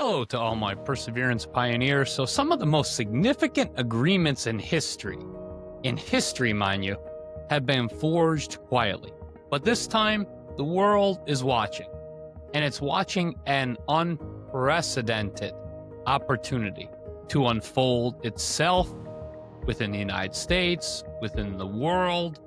Hello to all my perseverance pioneers. So, some of the most significant agreements in history, mind you, have been forged quietly. But this time, the world is watching, and it's watching an unprecedented opportunity to unfold itself within the United States, within the world,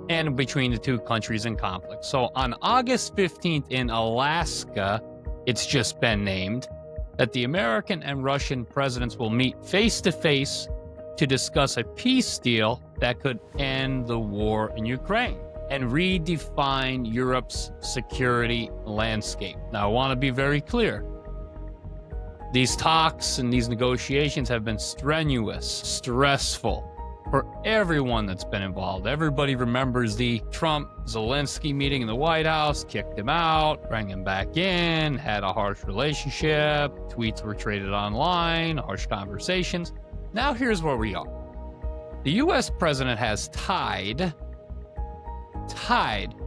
and between the two countries in conflict. So, on August 15th in Alaska, it's just been named that the American and Russian presidents will meet face to face to discuss a peace deal that could end the war in Ukraine and redefine Europe's security landscape. Now, I want to be very clear. These talks and these negotiations have been strenuous, stressful for everyone that's been involved. Everybody remembers the Trump-Zelensky meeting in the White House, kicked him out, bring him back in, had a harsh relationship, tweets were traded online, harsh conversations. Now here's where we are. The US president has tied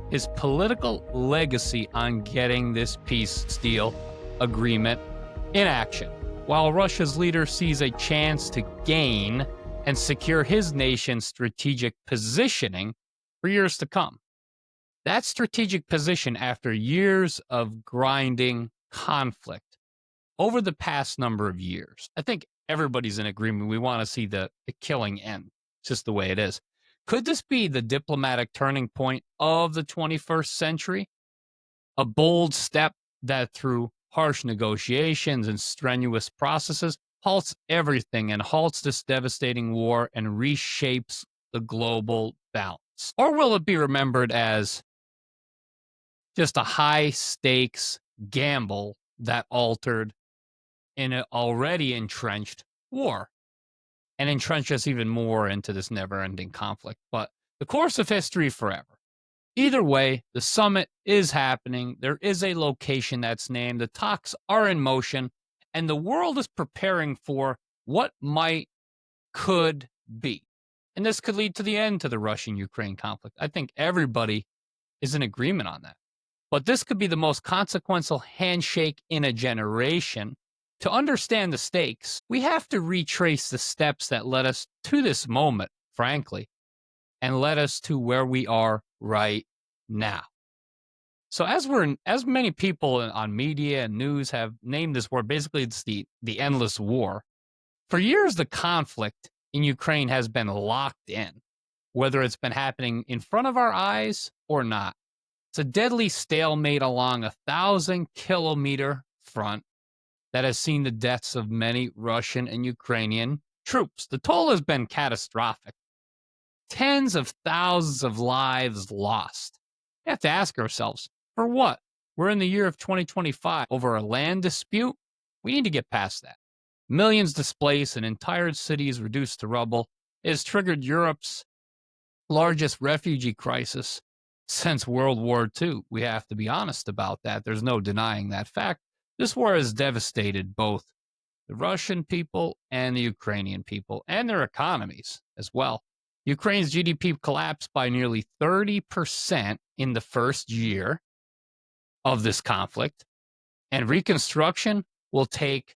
his political legacy on getting this peace deal agreement in action, while Russia's leader sees a chance to gain and secure his nation's strategic positioning for years to come. That strategic position after years of grinding conflict over the past number of years. I think everybody's in agreement. We want to see the killing end. It's just the way it is. Could this be the diplomatic turning point of the 21st century? A bold step that through harsh negotiations and strenuous processes halts everything and halts this devastating war and reshapes the global balance? Or will it be remembered as just a high stakes gamble that altered in an already entrenched war and entrenched us even more into this never ending conflict? But the course of history forever. Either way, the summit is happening. There is a location that's named. The talks are in motion, and the world is preparing for what could be. And this could lead to the end to the Russian-Ukraine conflict. I think everybody is in agreement on that. But this could be the most consequential handshake in a generation. To understand the stakes, we have to retrace the steps that led us to this moment, frankly, and led us to where we are right now. So as many people on media and news have named this war, basically it's the endless war. For years, the conflict in Ukraine has been locked in, whether it's been happening in front of our eyes or not. It's a deadly stalemate along a 1,000-kilometer front that has seen the deaths of many Russian and Ukrainian troops. The toll has been catastrophic. Tens of thousands of lives lost. We have to ask ourselves, for what? We're in the year of 2025 over a land dispute. We need to get past that. Millions displaced and entire cities reduced to rubble. It has triggered Europe's largest refugee crisis since World War II. We have to be honest about that. There's no denying that fact. This war has devastated both the Russian people and the Ukrainian people and their economies as well. Ukraine's GDP collapsed by nearly 30% in the first year of this conflict, and reconstruction will take,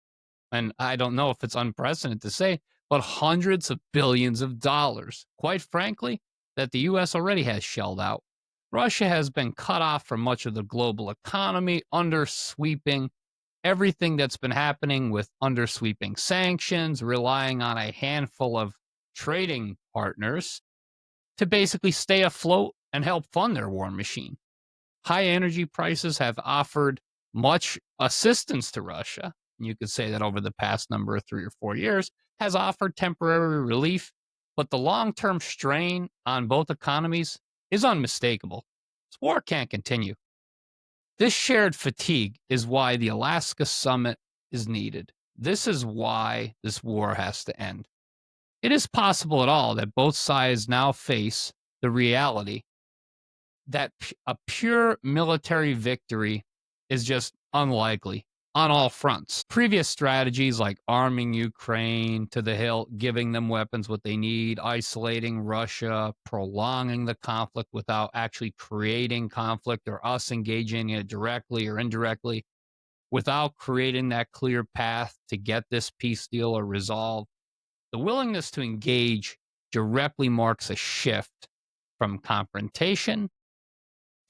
and I don't know if it's unprecedented to say, but hundreds of billions of dollars, quite frankly, that the U.S. already has shelled out. Russia has been cut off from much of the global economy, undersweeping everything that's been happening with undersweeping sanctions, relying on a handful of trading partners to basically stay afloat and help fund their war machine. High energy prices have offered much assistance to Russia. You could say that over the past number of 3 or 4 years has offered temporary relief, but the long-term strain on both economies is unmistakable. This war can't continue. This shared fatigue is why the Alaska summit is needed. This is why this war has to end. It is possible at all that both sides now face the reality that a pure military victory is just unlikely on all fronts. Previous strategies like arming Ukraine to the hilt, giving them weapons what they need, isolating Russia, prolonging the conflict without actually creating conflict or us engaging in it directly or indirectly, without creating that clear path to get this peace deal or resolve. The willingness to engage directly marks a shift from confrontation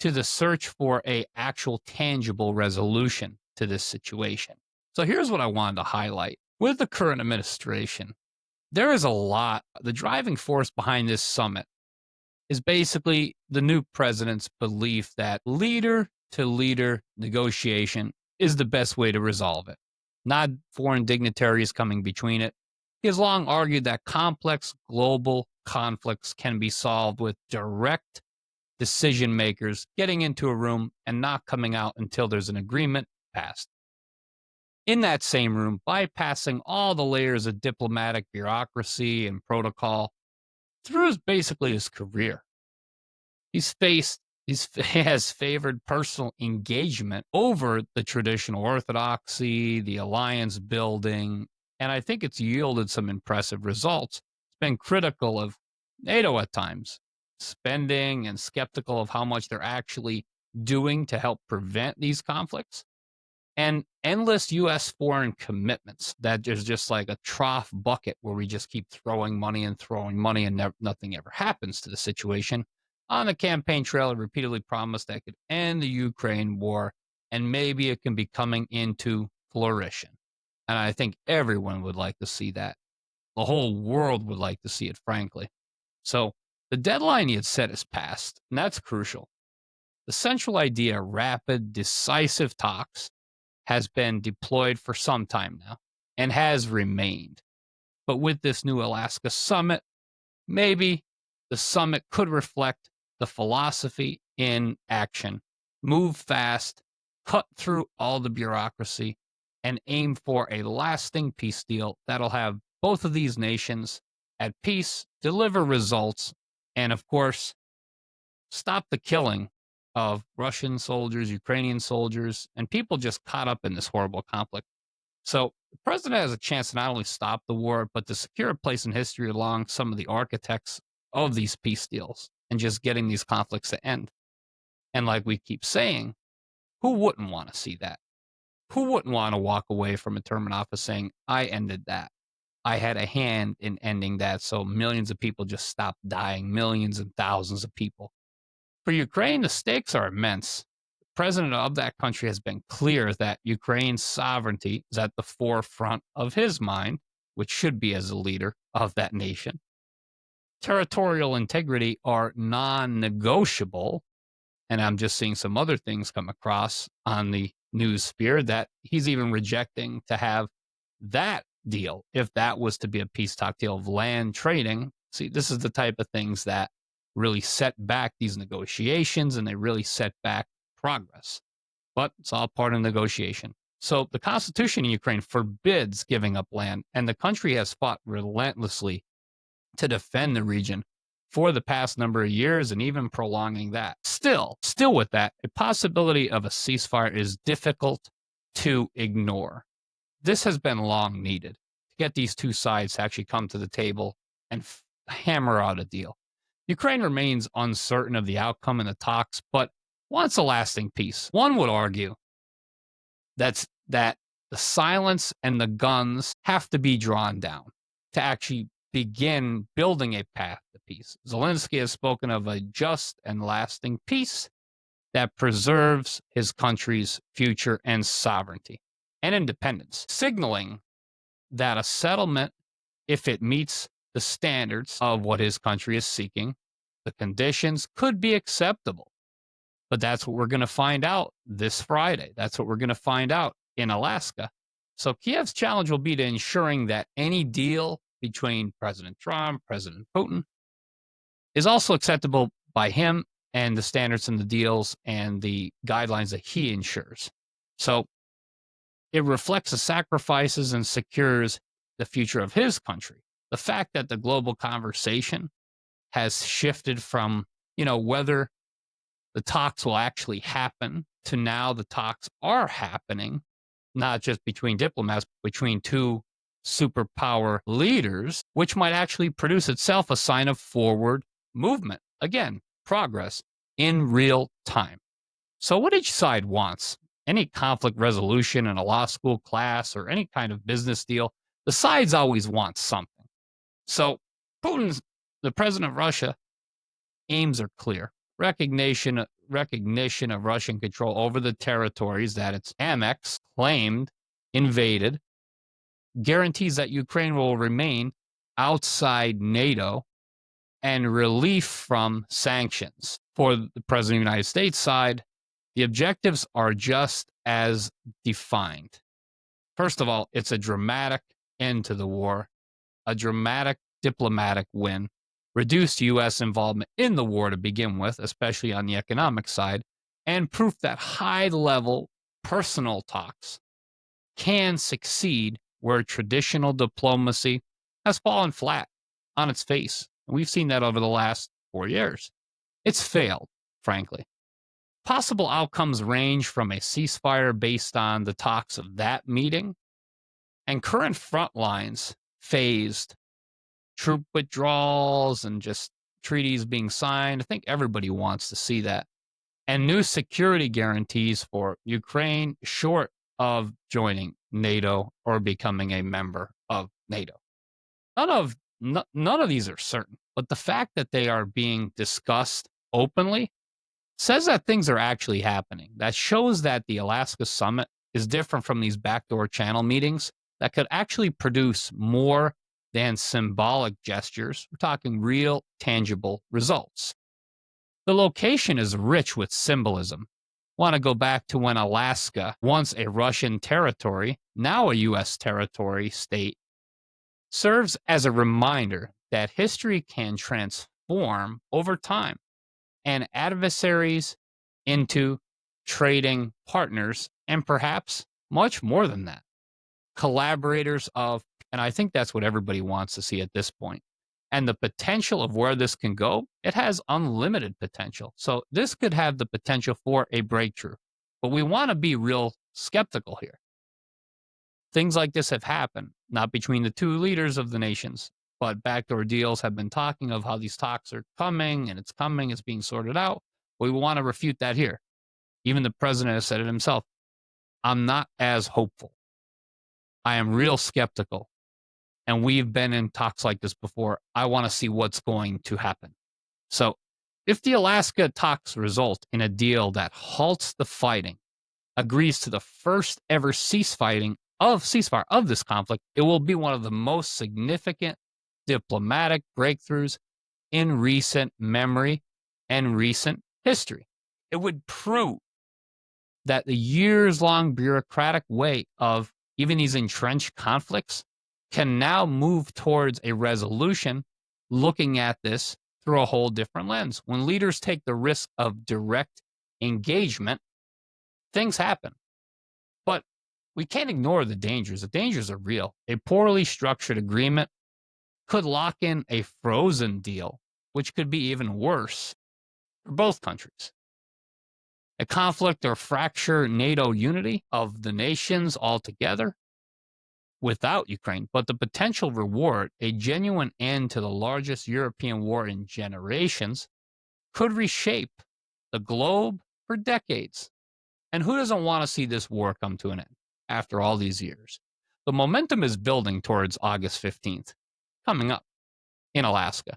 to the search for a actual tangible resolution to this situation. So here's what I wanted to highlight. With the current administration, there is a lot. The driving force behind this summit is basically the new president's belief that leader to leader negotiation is the best way to resolve it, not foreign dignitaries coming between it. He has long argued that complex global conflicts can be solved with direct decision makers getting into a room and not coming out until there's an agreement passed. In that same room, bypassing all the layers of diplomatic bureaucracy and protocol through basically his career. He has favored personal engagement over the traditional orthodoxy, the alliance building, and I think it's yielded some impressive results. It's been critical of NATO at times, spending and skeptical of how much they're actually doing to help prevent these conflicts, and endless U.S. foreign commitments that there's just like a trough bucket where we just keep throwing money and nothing ever happens to the situation. On the campaign trail, it repeatedly promised that could end the Ukraine war, and maybe it can be coming into flourishing. And I think everyone would like to see that. The whole world would like to see it, frankly. So the deadline he had set is passed, and that's crucial. The central idea, rapid, decisive talks, has been deployed for some time now and has remained. But with this new Alaska summit, maybe the summit could reflect the philosophy in action. Move fast, cut through all the bureaucracy, and aim for a lasting peace deal that'll have both of these nations at peace, deliver results, and of course, stop the killing of Russian soldiers, Ukrainian soldiers, and people just caught up in this horrible conflict. So the president has a chance to not only stop the war, but to secure a place in history along some of the architects of these peace deals and just getting these conflicts to end. And like we keep saying, who wouldn't want to see that? Who wouldn't want to walk away from a term in office saying, I ended that? I had a hand in ending that. So millions of people just stopped dying, millions and thousands of people. For Ukraine, the stakes are immense. The president of that country has been clear that Ukraine's sovereignty is at the forefront of his mind, which should be as a leader of that nation. Territorial integrity are non negotiable. And I'm just seeing some other things come across on the news sphere that he's even rejecting to have that deal, if that was to be a peace talk deal of land trading. See, this is the type of things that really set back these negotiations and they really set back progress. But it's all part of negotiation. So the constitution in Ukraine forbids giving up land, and the country has fought relentlessly to defend the region for the past number of years and even prolonging that. Still with that, a possibility of a ceasefire is difficult to ignore. This has been long needed to get these two sides to actually come to the table and hammer out a deal. Ukraine remains uncertain of the outcome in the talks, but wants a lasting peace. One would argue that the silence and the guns have to be drawn down to actually begin building a path to peace. Zelensky has spoken of a just and lasting peace that preserves his country's future and sovereignty and independence, signaling that a settlement, if it meets the standards of what his country is seeking, the conditions could be acceptable. But that's what we're going to find out this Friday. That's what we're going to find out in Alaska. So Kiev's challenge will be to ensuring that any deal between President Trump, President Putin, is also acceptable by him and the standards and the deals and the guidelines that he ensures. So it reflects the sacrifices and secures the future of his country. The fact that the global conversation has shifted from, whether the talks will actually happen to now the talks are happening, not just between diplomats, but between two superpower leaders, which might actually produce itself a sign of forward movement. Again, progress in real time. So what each side wants any conflict resolution in a law school class or any kind of business deal, the sides always want something. So Putin's, the president of Russia, aims are clear. Recognition of Russian control over the territories that its annexed, claimed, invaded, guarantees that Ukraine will remain outside NATO, and relief from sanctions. For the President of the United States side, the objectives are just as defined. First of all, it's a dramatic end to the war, a dramatic diplomatic win, reduced U.S. involvement in the war to begin with, especially on the economic side, and proof that high-level personal talks can succeed where traditional diplomacy has fallen flat on its face. We've seen that over the last 4 years. It's failed, frankly. Possible outcomes range from a ceasefire based on the talks of that meeting and current front lines phased, troop withdrawals, and just treaties being signed. I think everybody wants to see that. And new security guarantees for Ukraine short of joining NATO or becoming a member of NATO. None of these are certain, but the fact that they are being discussed openly says that things are actually happening. That shows that the Alaska summit is different from these backdoor channel meetings that could actually produce more than symbolic gestures. We're talking real, tangible results. The location is rich with symbolism. Want to go back to when Alaska, once a Russian territory, now a U.S. territory state, serves as a reminder that history can transform over time and adversaries into trading partners, and perhaps much more than that, collaborators of, and I think that's what everybody wants to see at this point. And the potential of where this can go, it has unlimited potential. So this could have the potential for a breakthrough, but we want to be real skeptical here. Things like this have happened, not between the two leaders of the nations, but backdoor deals have been talking of how these talks are coming, and it's being sorted out. We want to refute that here. Even the president has said it himself. I'm not as hopeful. I am real skeptical. And we've been in talks like this before. I want to see what's going to happen. So if the Alaska talks result in a deal that halts the fighting, agrees to the first ever ceasefire of this conflict, it will be one of the most significant diplomatic breakthroughs in recent memory and recent history. It would prove that the years-long bureaucratic way of even these entrenched conflicts can now move towards a resolution looking at this through a whole different lens. When leaders take the risk of direct engagement, things happen. But we can't ignore the dangers. The dangers are real. A poorly structured agreement could lock in a frozen deal, which could be even worse for both countries. A conflict or fracture NATO unity of the nations altogether without Ukraine, but the potential reward, a genuine end to the largest European war in generations, could reshape the globe for decades. And who doesn't want to see this war come to an end after all these years? The momentum is building towards August 15th, coming up in Alaska,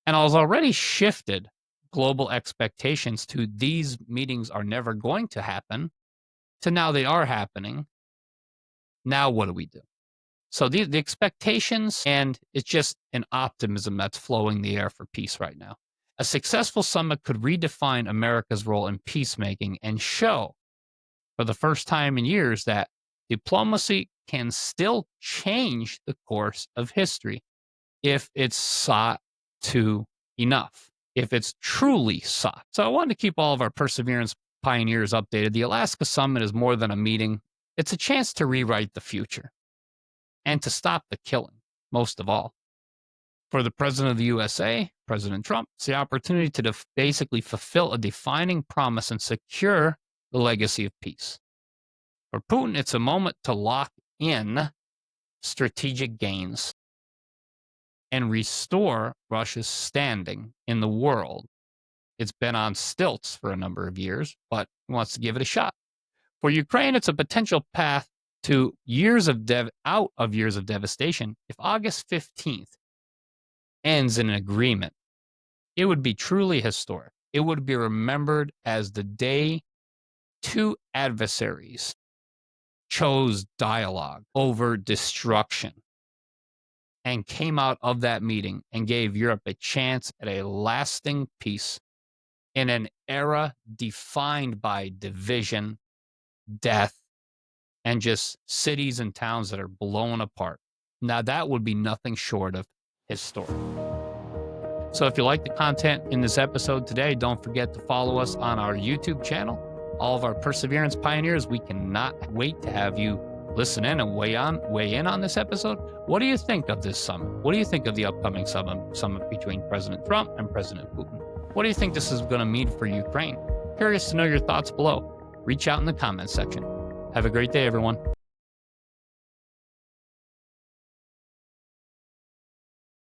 and has already shifted global expectations to these meetings are never going to happen to now they are happening. Now what do we do? So the expectations, and it's just an optimism that's flowing the air for peace right now. A successful summit could redefine America's role in peacemaking and show for the first time in years that diplomacy can still change the course of history if it's sought to enough, if it's truly sought. So I wanted to keep all of our perseverance pioneers updated. The Alaska Summit is more than a meeting. It's a chance to rewrite the future and to stop the killing, most of all. For the president of the USA, President Trump, it's the opportunity to basically fulfill a defining promise and secure the legacy of peace. For Putin, it's a moment to lock in strategic gains and restore Russia's standing in the world. It's been on stilts for a number of years, but he wants to give it a shot. For Ukraine, it's a potential path to years of out of years of devastation. If August 15th ends in an agreement, it would be truly historic. It would be remembered as the day two adversaries chose dialogue over destruction and came out of that meeting and gave Europe a chance at a lasting peace in an era defined by division, death, and just cities and towns that are blown apart. Now, that would be nothing short of historic. So if you like the content in this episode today, don't forget to follow us on our YouTube channel. All of our Perseverance pioneers, we cannot wait to have you listen in and weigh in on this episode. What do you think of this summit? What do you think of the upcoming summit between President Trump and President Putin? What do you think this is going to mean for Ukraine? Curious to know your thoughts below. Reach out in the comments section. Have a great day, everyone.